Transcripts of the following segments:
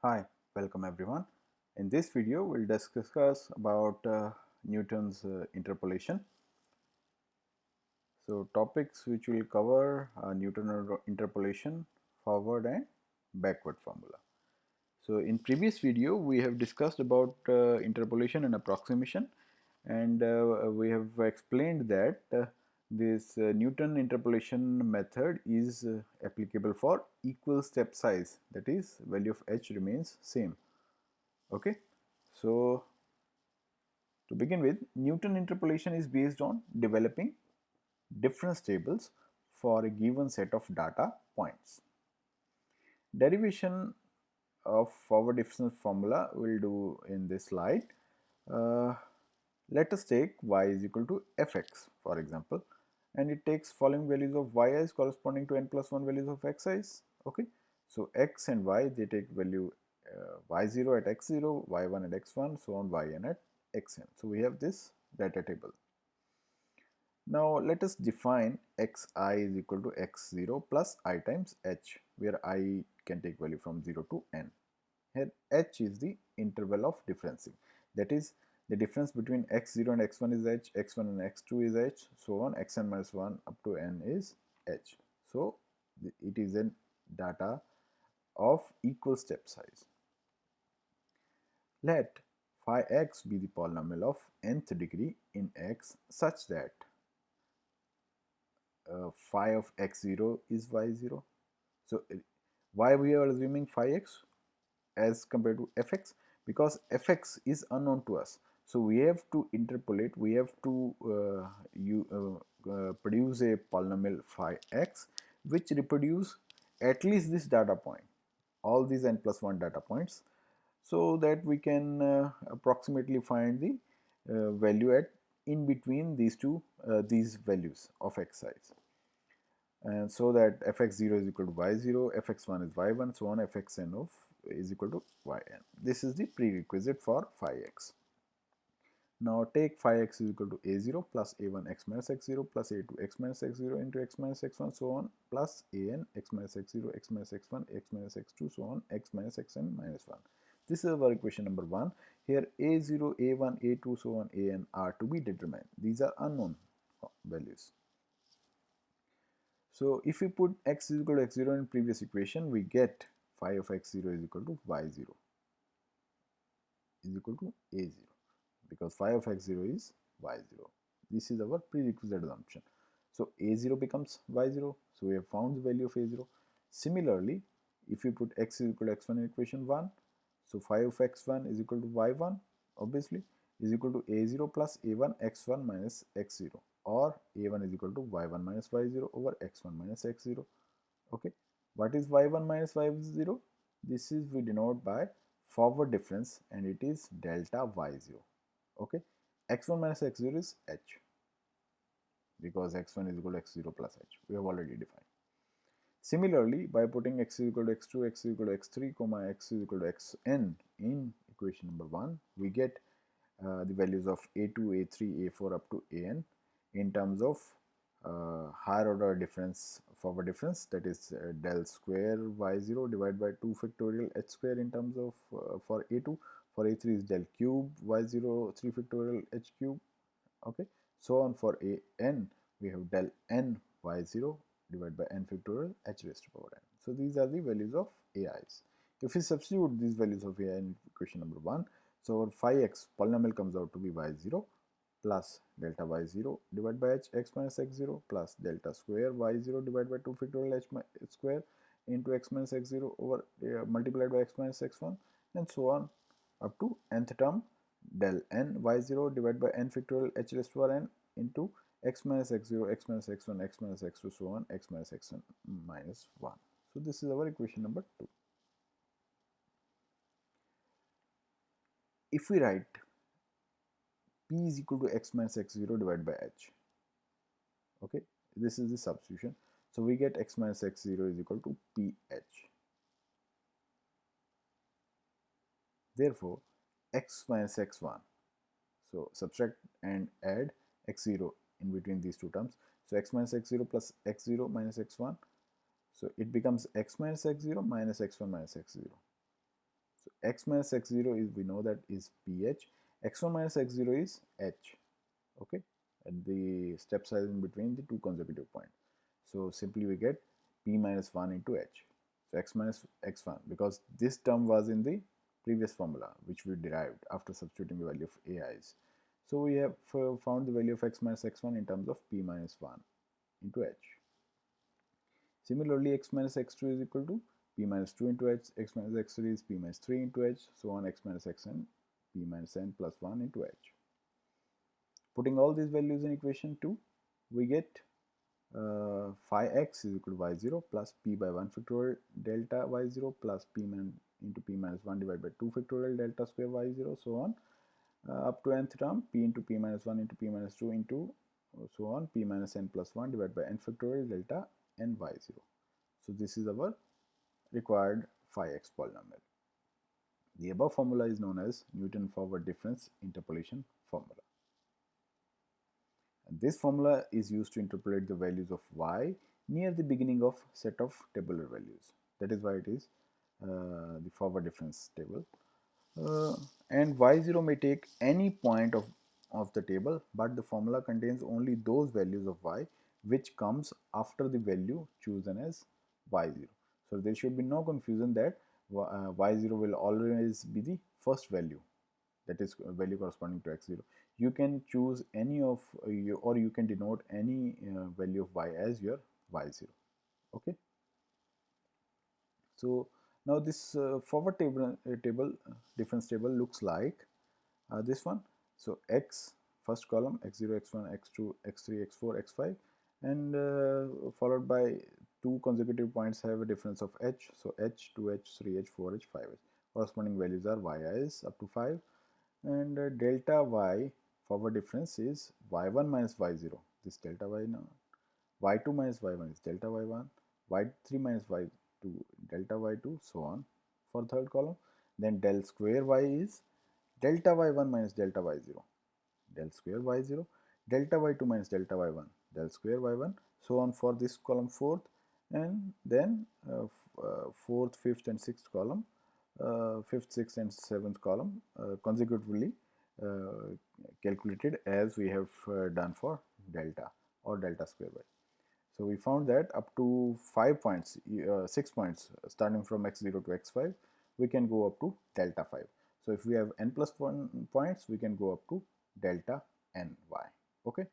Hi, welcome everyone. In this video, we'll discuss about Newton's interpolation. So, topics which will cover Newton interpolation, forward and backward formula. So, in previous video, we have discussed about interpolation and approximation, and we have explained that this Newton interpolation method is applicable for equal step size, that is, value of h remains same. Okay, so to begin with, Newton interpolation is based on developing difference tables for a given set of data points. Derivation of forward difference formula we'll do in this slide. Uh, Let us take y is equal to fx for example, and it takes following values of yi corresponding to n plus 1 values of xi. Okay, so x and y, they take value y0 at x0, y1 at x1, so on yn at xn. So we have this data table. Now let us define xi is equal to x0 plus I times h, where I can take value from 0 to n. Here h is the interval of differencing, that is, the difference between x0 and x1 is h, x1 and x2 is h, so on, xn minus 1 up to n is h. So it is a data of equal step size. Let phi x be the polynomial of nth degree in x such that phi of x0 is y0. So why we are assuming phi x as compared to fx? Because fx is unknown to us. So we have to interpolate, we have to produce a polynomial phi x which reproduce at least this data point, all these n plus 1 data points, so that we can approximately find the value at in between these values of xi's. And so that fx0 is equal to y0, fx1 is y1, so on, fxn of is equal to yn. This is the prerequisite for phi x. Now take phi x is equal to a0 plus a1 x minus x0 plus a2 x minus x0 into x minus x1, so on, plus an x minus x0 x minus x1 x minus x2, so on, x minus xn minus 1. This is our equation number 1. Here a0, a1, a2, so on, an are to be determined. These are unknown values. So if we put x is equal to x0 in previous equation, we get phi of x0 is equal to y0 is equal to a0, because phi of x0 is y0. This is our prerequisite assumption. So a0 becomes y0. So we have found the value of a0. Similarly, if we put x is equal to x1 in equation 1, so phi of x1 is equal to y1, obviously, is equal to a0 plus a1 x1 minus x0, or a1 is equal to y1 minus y0 over x1 minus x0. Okay, what is y1 minus y0? This is we denote by forward difference, and it is delta y0. Okay, x1 minus x0 is h, because x1 is equal to x0 plus h. We have already defined. Similarly, by putting x is equal to x2, x is equal to x3, comma x is equal to xn in equation number 1, we get the values of a2, a3, a4 up to an in terms of higher order difference, forward difference, that is del square y0 divided by 2 factorial h square in terms of for a2, for a3 is del cube y0 3 factorial h cube. Okay, so on for an we have del n y0 divided by n factorial h raised to power n. So these are the values of ai's. If we substitute these values of ai in equation number 1, so our phi x polynomial comes out to be y0 plus delta y0 divided by h x minus x0 plus delta square y0 divided by 2 factorial h square into x minus x0 over multiplied by x minus x1, and so on up to nth term del n y0 divided by n factorial h raised to power n into x minus x0, x minus x1, x minus x2, so on, x minus xn minus 1. So this is our equation number 2. If we write p is equal to x minus x0 divided by h, okay, this is the substitution. So we get x minus x0 is equal to ph. Therefore, x minus x1, so subtract and add x0 in between these two terms. So x minus x0 plus x0 minus x1. So it becomes x minus x0 minus x1 minus x0. So x minus x0 is, we know that is ph, x1 minus x0 is h, okay, at the step size in between the two consecutive points. So simply we get p minus 1 into h. So x minus x1, because this term was in the previous formula which we derived after substituting the value of ai's. So we have found the value of x minus x1 in terms of p minus 1 into h. Similarly, x minus x2 is equal to p minus 2 into h, x minus x3 is p minus 3 into h, so on x minus xn, p minus n plus 1 into h. Putting all these values in equation 2, we get phi x is equal to y0 plus p by 1 factorial delta y0 plus p into p minus 1 divided by 2 factorial delta square y0, so on, up to nth term p into p minus 1 into p minus 2 into so on p minus n plus 1 divided by n factorial delta n y0. So this is our required phi x polynomial. The above formula is known as Newton forward difference interpolation formula. And this formula is used to interpolate the values of y near the beginning of set of tabular values. That is why it is the forward difference table. And y0 may take any point of the table, but the formula contains only those values of y which comes after the value chosen as y0. So there should be no confusion that y0 will always be the first value, that is value corresponding to x0. You can choose any of you, or you can denote any value of y as your y0. Okay. So now this forward table difference table looks like this one. So x, first column x0, x1, x2, x3, x4, x5, and followed by two consecutive points have a difference of h. So h, 2h, 3h, 4h, 5h. Corresponding values are yi's up to 5, and delta y forward difference is y1 minus y0. This delta y now. y2 minus y1 is delta y1, y3 minus y2 delta y2, so on for third column. Then del square y is delta y1 minus delta y0, del square y0, delta y2 minus delta y1, del square y1, so on for this column fourth, and then fourth, fifth and sixth column, fifth, sixth and seventh column consecutively calculated as we have done for delta or delta square y. So we found that up to 5 points, 6 points starting from x0 to x5, we can go up to delta 5. So if we have n plus 1 points, we can go up to delta ny. Okay.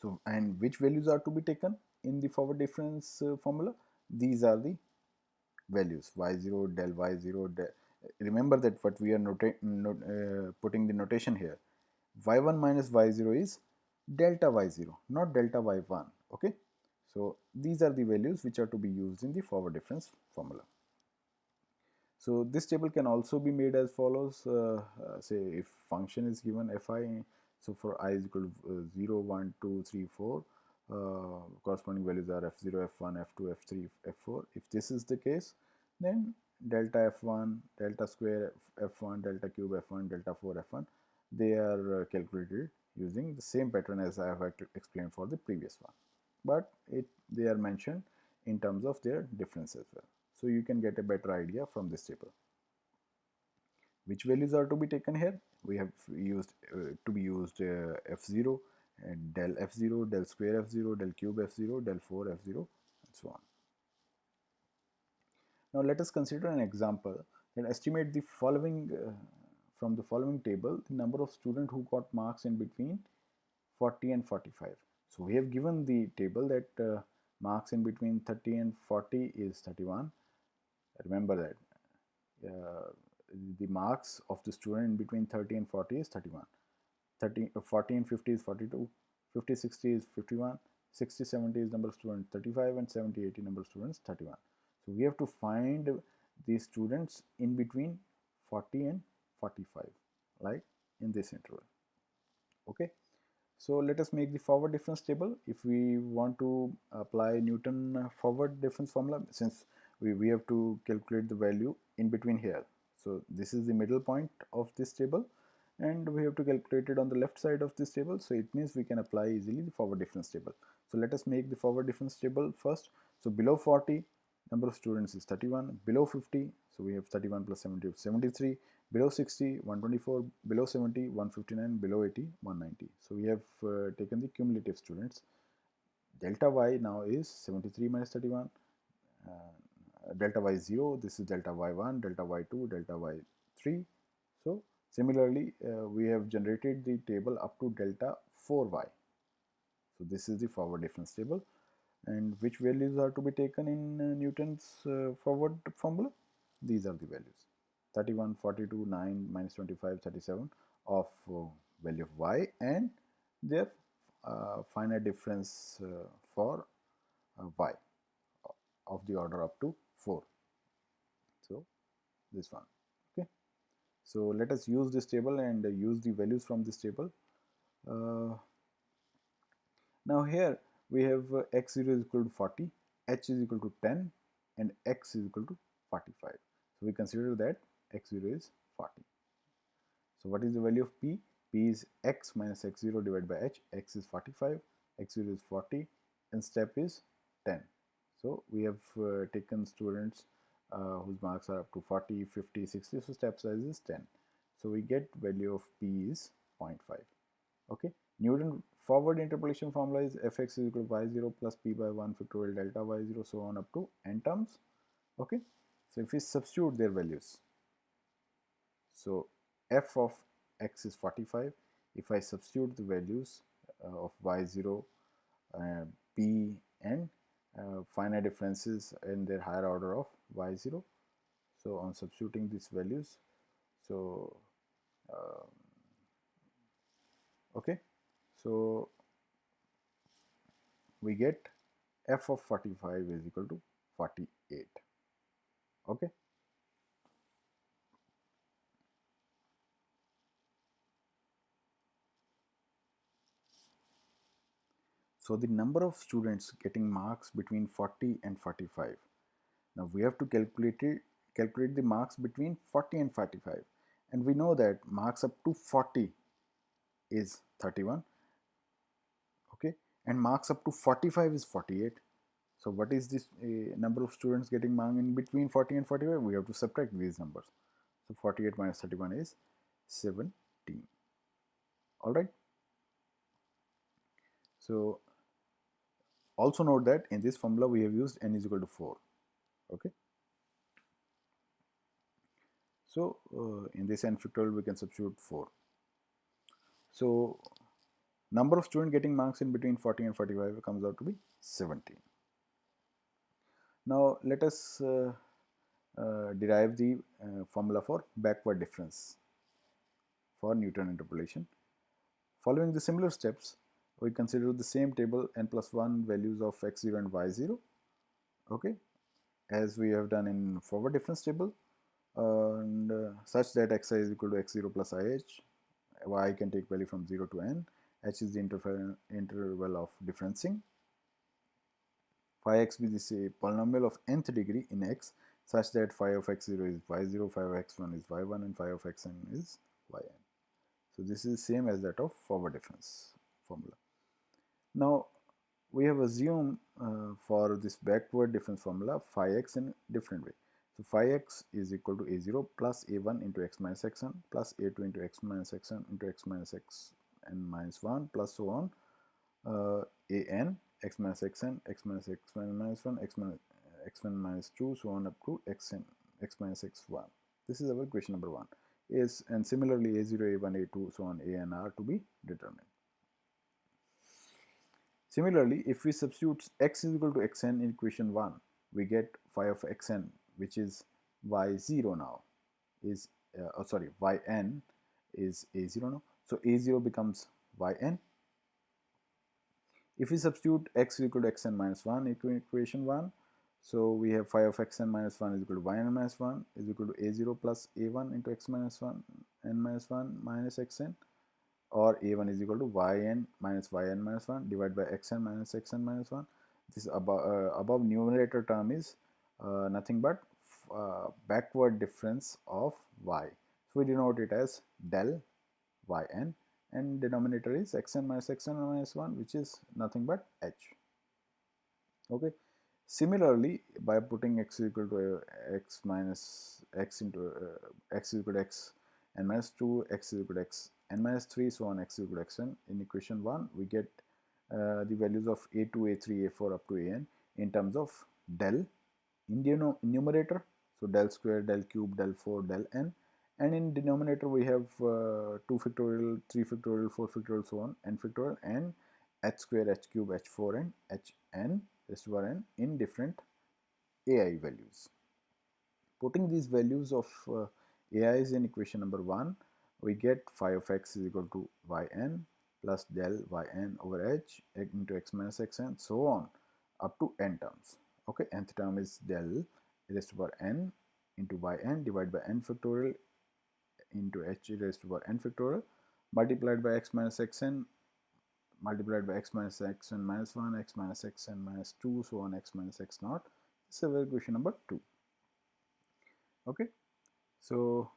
So, and which values are to be taken in the forward difference formula? These are the values y0, del y0, remember that what we are putting the notation here. y1 minus y0 is delta y0, not delta y1. Okay. So these are the values which are to be used in the forward difference formula. So this table can also be made as follows. Say if function is given fi, so for I is equal to 0, 1, 2, 3, 4, corresponding values are f0, f1, f2, f3, f4. If this is the case, then delta f1, delta square f1, delta cube f1, delta 4 f1, they are calculated using the same pattern as I have explained for the previous one, but they are mentioned in terms of their difference as well. So you can get a better idea from this table. Which values are to be taken here? We have used f0 and del f0, del square f0, del cube f0, del 4 f0, and so on. Now let us consider an example and estimate the following from the following table the number of students who got marks in between 40 and 45. So we have given the table that marks in between 30 and 40 is 31. Remember that the marks of the student in between 30 and 40 is 31. 40 and 50 is 42. 50, 60 is 51. 60, 70 is number of students 35, and 70, 80 number of students 31. So we have to find the students in between 40 and 45, like in this interval. Okay. So let us make the forward difference table. If we want to apply Newton forward difference formula, since we have to calculate the value in between here. So this is the middle point of this table, and we have to calculate it on the left side of this table. So it means we can apply easily the forward difference table. So let us make the forward difference table first. So below 40, number of students is 31. Below 50, so we have 31 plus 70, 73. Below 60, 124. Below 70, 159. Below 80, 190. So we have taken the cumulative students. Delta y now is 73 minus 31. Delta y is 0. This is delta y1, delta y2, delta y3. So similarly, we have generated the table up to delta 4y. So this is the forward difference table, and which values are to be taken in Newton's forward formula? These are the values: 31, 42, 9, minus 25, 37 of value of y, and their finite difference for y of the order up to 4. So this one. Okay. So let us use this table and use the values from this table. Now here we have x0 is equal to 40, h is equal to 10, and x is equal to 45. So we consider that x0 is 40. So what is the value of p? P is x minus x0 divided by h. X is 45, x0 is 40, and step is 10. So we have taken students whose marks are up to 40, 50, 60. So step size is 10. So we get value of p is 0.5. Okay. Newton forward interpolation formula is fx is equal to y0 plus p by 1 factorial delta y0, so on up to n terms. Okay. So if we substitute their values, so f of x is 45. If I substitute the values of y0, p, and finite differences in their higher order of y0, so on substituting these values, so okay, so we get f of 45 is equal to 48. Okay. So the number of students getting marks between 40 and 45. Now we have to calculate the marks between 40 and 45, and we know that marks up to 40 is 31. Okay, and marks up to 45 is 48. So what is this number of students getting marks in between 40 and 45? We have to subtract these numbers. So 48 minus 31 is 17. All right. So also note that in this formula we have used n is equal to 4. Okay. So in this n factorial we can substitute 4. So number of students getting marks in between 40 and 45 comes out to be 17. Now let us derive the formula for backward difference for Newton interpolation. Following the similar steps, we consider the same table n plus 1 values of x0 and y0, okay, as we have done in forward difference table, and such that xi is equal to x0 plus ih, y can take value from 0 to n, h is the interval of differencing, phi x be this polynomial of nth degree in x such that phi of x0 is y0, phi of x1 is y1, and phi of xn is yn. So this is same as that of forward difference formula. Now we have assumed for this backward difference formula phi x in different way. So phi x is equal to a0 plus a1 into x minus xn plus a2 into x minus xn into x minus xn minus 1 plus so on an x minus xn, x minus xn minus 1, x minus xn minus 2, so on up to xn, x minus x1. This is our equation number 1. Is, and similarly a0, a1, a2, so on, a and r to be determined. Similarly, if we substitute x is equal to xn in equation 1, we get phi of xn, which is y0 now, is yn is a0 now. So a0 becomes yn. If we substitute x is equal to xn minus 1 into equation 1, so we have phi of xn minus 1 is equal to yn minus 1 is equal to a0 plus a1 into x minus 1 n minus 1 minus xn, or a1 is equal to yn minus 1 divided by xn minus xn minus 1. This above numerator term is nothing but backward difference of y. So we denote it as del yn, and denominator is xn minus 1, which is nothing but h. Okay. Similarly, by putting x is equal to x minus x into x is equal to x n minus 2, x is equal to x n minus 3, so on x is equal to xn, in equation 1 we get the values of a2, a3, a4 up to an in terms of del in numerator, so del square, del cube, del 4, del n, and in denominator we have 2 factorial, 3 factorial, 4 factorial, so on, n factorial, and h square, h cube, h4, and hn raised to power n in different ai values. Putting these values of ai's in equation number 1, we get phi of x is equal to yn plus del yn over h into x minus xn, so on up to n terms. Okay, nth term is del raised to power n into yn divided by n factorial into h raised to power n factorial multiplied by x minus xn multiplied by x minus xn minus 1, x minus xn minus 2, so on x minus x naught. This is equation number 2. Okay, so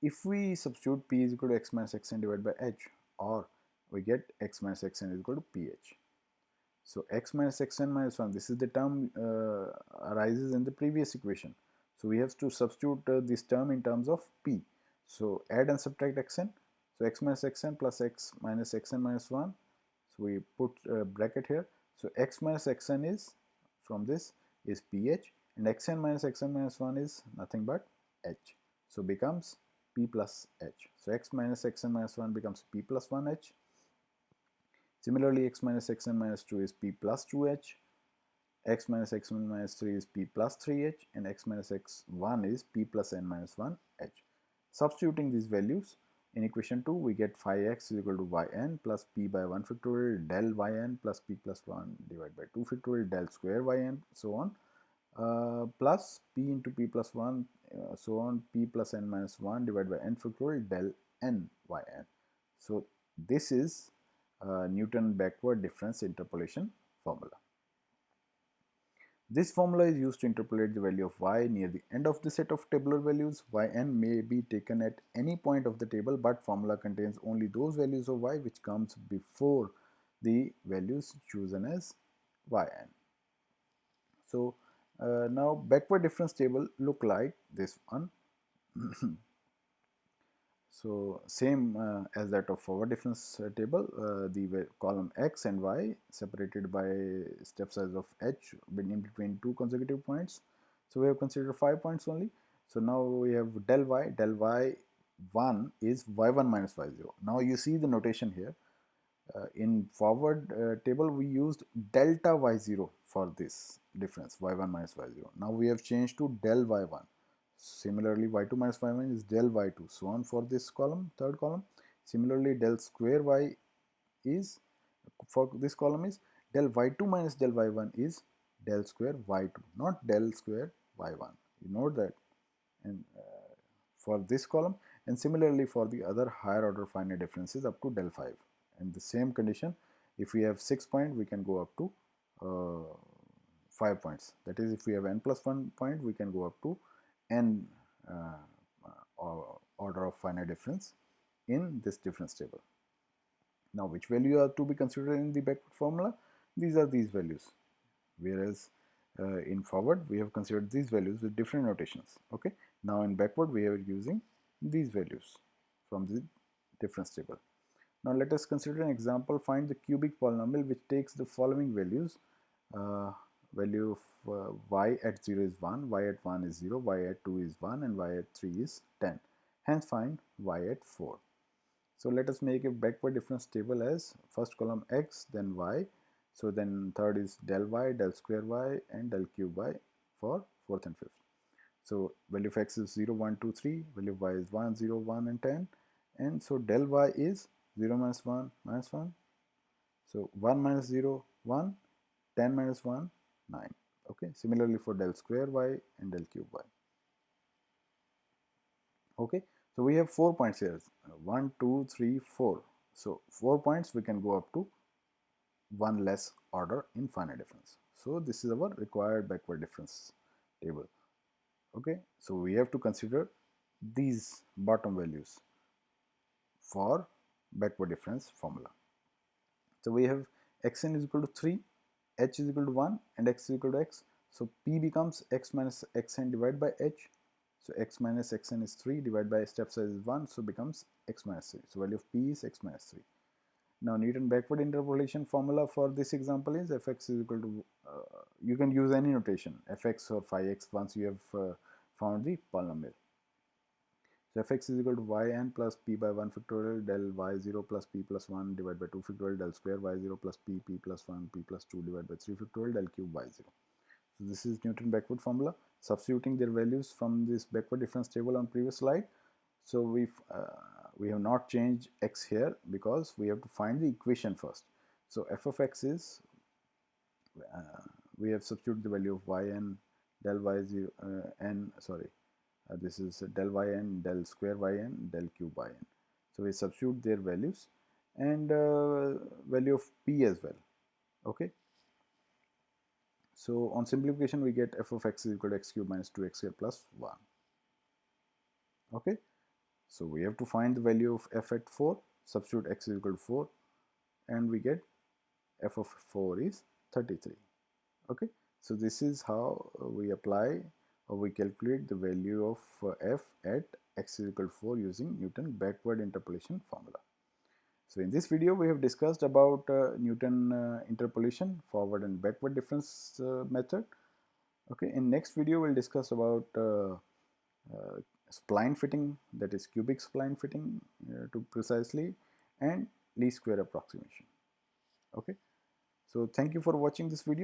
if we substitute p is equal to x minus xn divided by h, or we get x minus xn is equal to ph. So x minus xn minus 1, this is the term arises in the previous equation. So we have to substitute this term in terms of p. So add and subtract xn. So x minus xn plus x minus xn minus 1. So we put a bracket here. So x minus xn is, from this, is ph, and xn minus xn minus 1 is nothing but h. So becomes p plus h. So x minus xn minus 1 becomes p plus 1h. Similarly, x minus xn minus 2 is p plus 2h, x minus xn minus 3 is p plus 3h, and x minus x1 is p plus n minus 1h. Substituting these values in equation 2, we get phi x is equal to yn plus p by 1 factorial del yn plus p plus 1 divided by 2 factorial del square yn, so on, plus p into p plus 1, so on, p plus n minus 1 divided by n factorial del n yn. So this is Newton backward difference interpolation formula. This formula is used to interpolate the value of y near the end of the set of tabular values. Yn may be taken at any point of the table, but formula contains only those values of y which comes before the values chosen as yn. So now backward difference table look like this one. So same as that of forward difference table, the column x and y separated by step size of h in between two consecutive points. So we have considered 5 points only. So now we have del y1 is y1 minus y0. Now you see the notation here. In forward table we used delta y0 for this difference, y1 minus y0. Now we have changed to del y1. Similarly, y2 minus y1 is del y2, so on for this column, third column. Similarly, del square y is, for this column, is del y2 minus del y1 is del square y2, not del square y1. You note that, and for this column, and similarly for the other higher order finite differences up to del 5. And the same condition, if we have 6 points, we can go up to 5 points. That is, if we have n plus 1 point, we can go up to n order of finite difference in this difference table. Now, which value are to be considered in the backward formula? These are these values, whereas in forward we have considered these values with different notations. Okay, now in backward we are using these values from the difference table. Now let us consider an example. Find the cubic polynomial which takes the following values. Value of y at 0 is 1, y at 1 is 0, y at 2 is 1, and y at 3 is 10. Hence find y at 4. So let us make a backward difference table as first column x, then y. So then third is del y, del square y, and del cube y for fourth and fifth. So value of x is 0, 1, 2, 3, value of y is 1, 0, 1, and 10. And so del y is 0 minus 1 minus 1. So 1 minus 0, 1, 10 minus 1, 9. Okay, similarly for del square y and del cube y. Okay, so we have 4 points here, 1, 2, 3, 4. So 4 points we can go up to one less order in finite difference. So this is our required backward difference table. Okay, so we have to consider these bottom values for backward difference formula. So we have xn is equal to 3, h is equal to 1 and x is equal to x. So p becomes x minus xn divided by h. So x minus xn is 3 divided by step size is 1, so becomes x minus 3. So value of p is x minus 3. Now Newton backward interpolation formula for this example is fx is equal to, you can use any notation, fx or phi x once you have found the polynomial. So fx is equal to yn plus p by 1 factorial del y0 plus p plus 1 divided by 2 factorial del square y0 plus p plus 1 p plus 2 divided by 3 factorial del cube y0. So this is Newton backward formula. Substituting their values from this backward difference table on previous slide. So we have not changed x here because we have to find the equation first. So f of x is, we have substituted the value of yn del y0 n, sorry, this is del yn, del square yn, del cube yn. So we substitute their values and value of p as well. Okay. So on simplification we get f of x is equal to x cube minus 2x square plus 1. Okay. So we have to find the value of f at 4, substitute x is equal to 4, and we get f of 4 is 33. Okay. So this is how we apply or we calculate the value of f at x is equal to 4 using Newton backward interpolation formula. So in this video we have discussed about Newton interpolation, forward and backward difference method. Okay, in next video we'll discuss about spline fitting, that is cubic spline fitting to precisely, and least square approximation. Okay, so thank you for watching this video.